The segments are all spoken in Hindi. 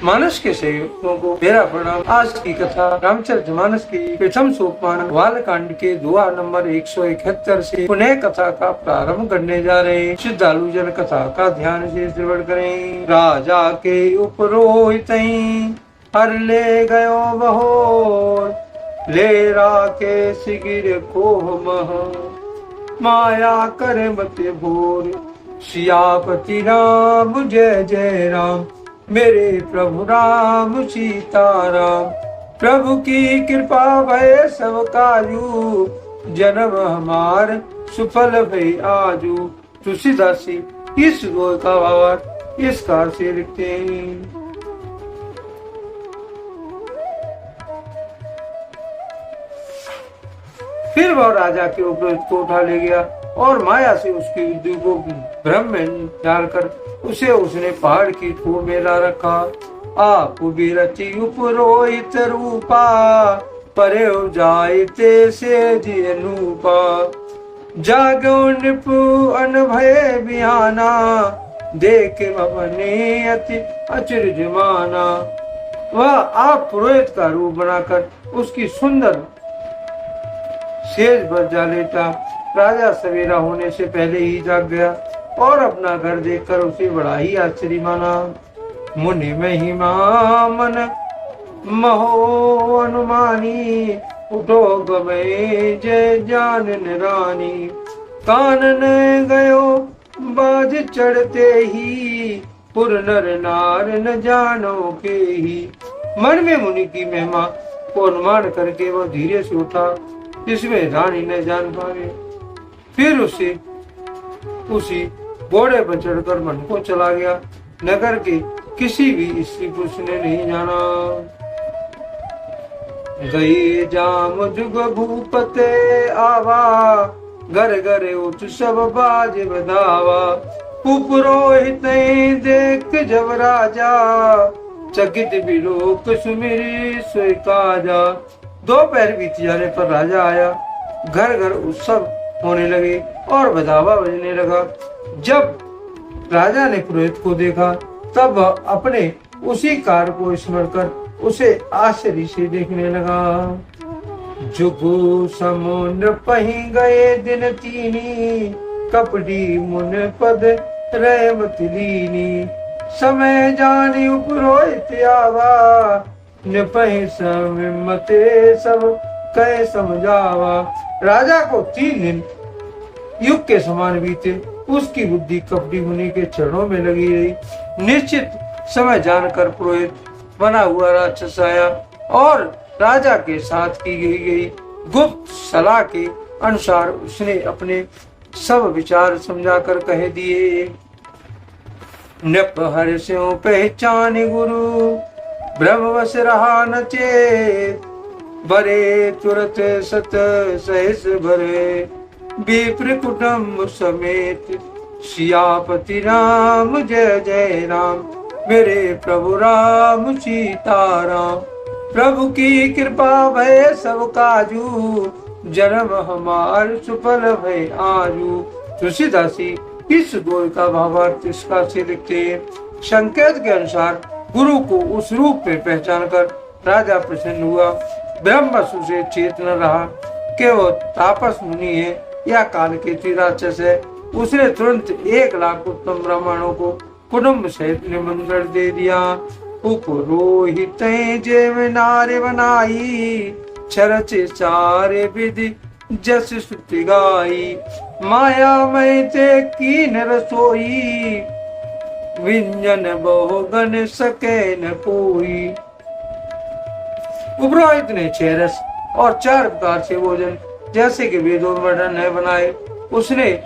मानस के सेवकों को मेरा प्रणाम। आज की कथा रामचरितमानस की प्रथम सोपान बालकांड के दुआ नंबर 171 से पुनः कथा का प्रारंभ करने जा रहे हैं। श्रद्धालु जन कथा का ध्यान से श्रवण करें। राजा के उपरोहित हर ले गयो बहोर, ले राके सिगिर कोह मह, माया कर मत भोर। सियापति राम जय जय राम, मेरे प्रभु राम सीताराम। प्रभु की कृपा भय सब काजू, जन्म हमार सुफल भई आजू। तुलसीदासी इस गोल का भावार्थ इस कार से लिखते हैं। फिर वह राजा के ऊपर को उठा ले गया और माया से उसकी बुद्धि को भ्रम में डालकर उसे उसने पहाड़ की ठूर में ला रखा। आप विरति उपरोहित रूपा, परे जायते से जियनूपा। जागो निपु अनभय बिहाना, देख मने अति अचरज माना। वह आप पुरोहित का रूप बनाकर उसकी सुंदर सेज पर जा लेटा। राजा सवेरा होने से पहले ही जाग गया और अपना घर देखकर उसे बड़ा ही आश्चर्य माना। मुनि महिमा मन महो अनुमानी, उठो गवे जय जानन रानी। कानन गयो बाज चढ़ते ही, पुर नर नार न जानो के ही। मन में मुनि की महिमा को अनुमान करके वह धीरे से उठा, जिसमें रानी न जान पाए। फिर उसी घोड़े पर चढ़कर मन को चला गया। नगर के किसी भी स्त्री पुरुष ने नहीं जाना। गई जाम जुग भूपते आवा, घर घर उठ सब बाज बधावा। पुरोहित देख जब राजा, चकित बिलोक सुमिरी सोई काजा। दोपहर बीत जाने पर राजा आया। घर घर उत्सव होने लगे और बधावा बजने लगा। जब राजा ने पुरोहित को देखा तब वह अपने उसी कार्य को स्मरण कर उसे आश्चर्य से देखने लगा। जुगु समुद्र पही गए दिन तीनी, कपड़ी मुन पद रहमत लीनी। समय जानी पुरोहित आवा, निपहि मते सब कह समझावा। राजा को 3 दिन युग के समान बीते। उसकी बुद्धि कपटी मुनि के चरणों में लगी रही। निश्चित समय जानकर पुरोहित बना हुआ राक्षस आया और राजा के साथ की गई गुप्त सलाह के अनुसार उसने अपने सब विचार समझाकर कह दिए। नृप हर्षों पहचान गुरु, ब्रह्मवश रहा न चेत। बरे तुरत सत सहस भरे, विप्र कुटुंब समेत। सियापति राम जय जय राम, मेरे प्रभु राम सीताराम। प्रभु की कृपा भय सब काजू, जन्म हमार सुफल भय आजू। तुलसीदासी इस गोल का भावार्थ इसका से लिखते हैं। संकेत के अनुसार गुरु को उस रूप में पहचान कर राजा प्रसन्न हुआ। ब्रह्मवशु से चेत न रहा कि वो तापस मुनि है या कालकेती राक्षस है। उसने तुरंत 1 लाख उत्तम ब्राह्मणों को कुटुंब सहित निमंत्रण दे दिया। पुरोहित जेव नारे बनाई, चरचे चारे विधि जस स्तुति गाई। माया मय ते कीन रसोई, व्यंजन बहु गन सके न कोई। पुरोहित ने 6 रस और 4 प्रकार से भोजन जैसे कि वेदों में वर्णन है बनाए। उसने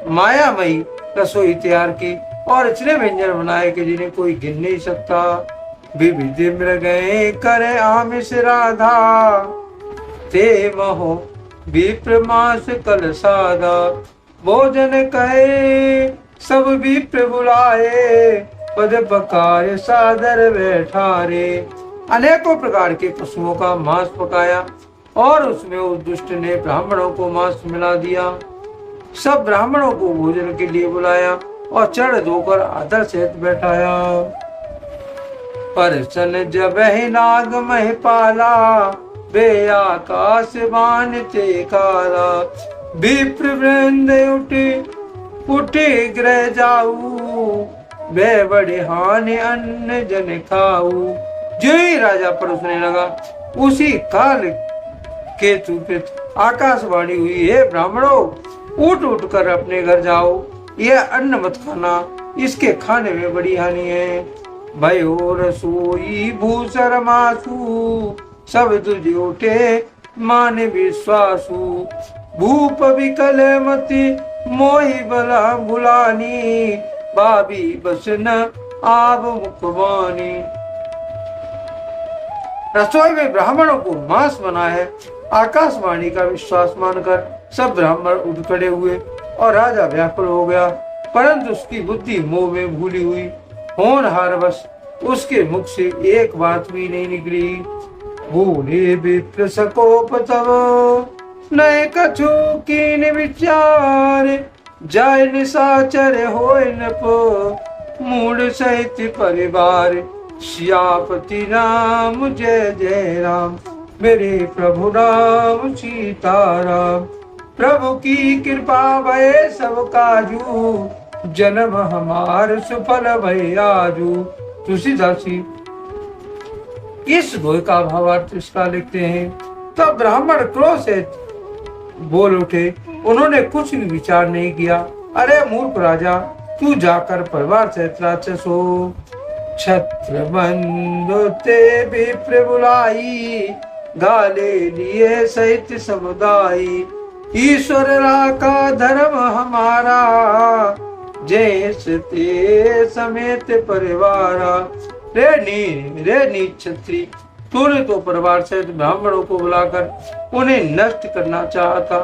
मायामयी रसोई तैयार की और इतने व्यंजन बनाए कि जिन्हें कोई गिन नहीं सकता। विविध मृग करे आमिष राधा, ते महो विप्र मास कल सादा। भोजन कहे सब विप्र बुलाए, पद पकाए सादर बैठारे। अनेकों प्रकार के पशुओं का मांस पकाया और उसमें उस दुष्ट ने ब्राह्मणों को मांस मिला दिया। सब ब्राह्मणों को भोजन के लिए बुलाया और चढ़ धोकर आदर सहित बैठाया। परसन जब नाग मह पाला, बे आकाश बाण ते काला। विप्र वृंद उठे ग्रह जाऊ, वे बड़े हानि अन्न जन खाऊ। जो ही राजा परोसने लगा, उसी काल केतु पे आकाशवाणी हुई, हे ब्राह्मणों, उठ उठ कर अपने घर जाओ, यह अन्न मत खाना, इसके खाने में बड़ी हानि है। भयो रसोई भूसर मासु, सब तुझ उठे मान विश्वासु। भूप विकल मति मोहि बला बुलानी, बाबी बसन आब मुखवानी। रसोई में ब्राह्मणों को मांस बना है। आकाशवाणी का विश्वास मानकर सब ब्राह्मण उठ खड़े हुए और राजा व्याकुल हो गया, परंतु उसकी बुद्धि मोह में भूली हुई। होनहार बस उसके मुख से एक बात भी नहीं निकली। भूले विप्र सकोप तब, नए कछु कीन विचार। जय निशाचर होय नप, मूड सहित परिवार। सियापति राम जय जय राम, मेरे प्रभु राम सीताराम। प्रभु की कृपा भय सब काजू, जन्म हमार सुफल भय आजू। तुलसीदासी इस दोहे का भावार्थ इसका लिखते हैं। तब ब्राह्मण क्रोध से बोल उठे, उन्होंने कुछ भी विचार नहीं किया। अरे मूर्ख राजा, तू जाकर परिवार सहित राक्षस हो। छत्र बंधु ते विप्र बुलाई, गाले लिए सहित समुदाय। ईश्वर का धर्म हमारा, जैस ते समेत परिवारा। रे नीच क्षत्रिय, तूने तो परिवार सहित ब्राह्मणों को बुलाकर उन्हें नष्ट करना चाहा था।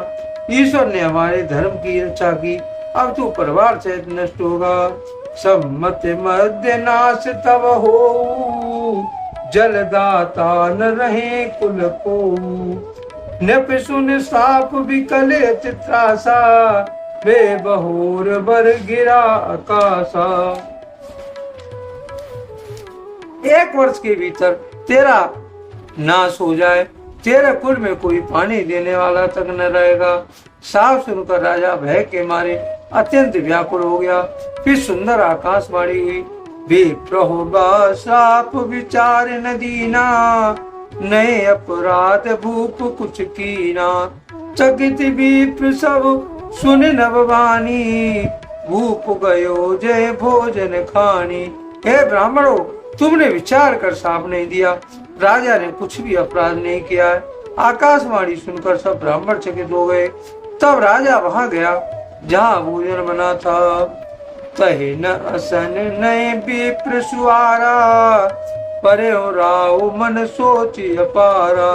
ईश्वर ने हमारे धर्म की रक्षा की, अब तू परिवार सहित नष्ट होगा। सम्मत मध्य नाश तब हो, जलदाता न रहे कुल को। नृप सुन साप विकल चित्रासा, वे बहोर बर गिरा आकाशा। 1 वर्ष के भीतर तेरा नाश हो जाए, तेरे कुल में कोई पानी देने वाला तक न रहेगा। साफ सुनकर राजा भय के मारे अत्यंत व्याकुल हो गया। फिर सुंदर आकाशवाणी हुई, विप्रहोगा साप विचार न दीना। नए अपराध भूप कुछ कीना। चकित विप्र सब सुन नववाणी, भूप गयो जय भोजन खानी। हे ब्राह्मणों, तुमने विचार कर साप नहीं दिया, राजा ने कुछ भी अपराध नहीं किया है। आकाशवाणी सुनकर सब ब्राह्मण चकित हो गए। तब राजा वहां गया जहाँ भोजन बना था। तहे न असन नए विप्र सुआरा, परे राव मन सोच अपारा।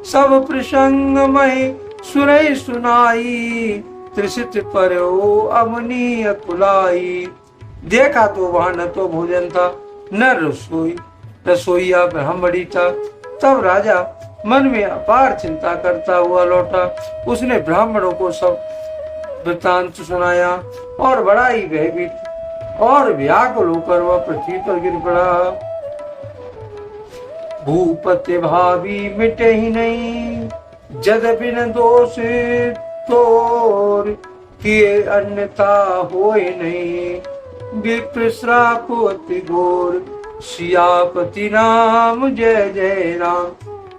सब प्रसंग मही सुनई सुनाई, त्रिषित पर्यो अमनी अकुलाई। देखा तो वहां न तो भोजन था न रसोईया ब्राह्मणी था। तब राजा मन में अपार चिंता करता हुआ लौटा। उसने ब्राह्मणों को सब वृतांत सुनाया और बड़ा ही भयभीत और व्याकुल होकर वह पृथ्वी पर गिर पड़ा। भूपति भावी मिटे ही नहीं, जद बिन दोष तोर। किए अन्यथा होए नहीं, विप्र श्राप अति घोर। सियापति राम जय जय राम,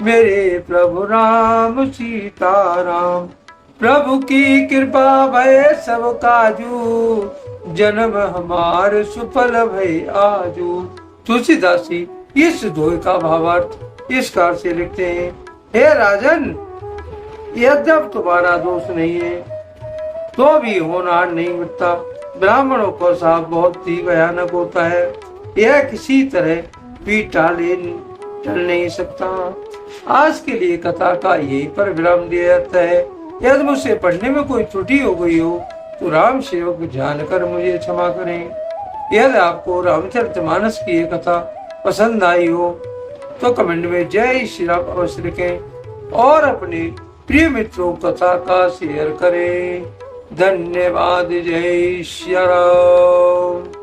मेरे प्रभु राम सीताराम। प्रभु की कृपा भय सब काजू, जन्म हमार सुफल भय आजू। तुलसीदासी इस दोहे का भावार्थ इस कार से लिखते हैं। हे राजन, यद्यप तुम्हारा दोष नहीं है तो भी होनहार नहीं मिटता। ब्राह्मणों को साफ बहुत ही भयानक होता है, यह किसी तरह भी टल नहीं सकता। आज के लिए कथा का यही पर विराम दिया जाता है। यदि मुझसे पढ़ने में कोई त्रुटि हो गई हो तो राम सेवक जानकर मुझे क्षमा करें। यदि आपको रामचरितमानस की ये कथा पसंद आई हो तो कमेंट में जय श्री राम अवश्य लिखें और अपने प्रिय मित्रों कथा का शेयर करें। धन्यवाद। जय श्री राम।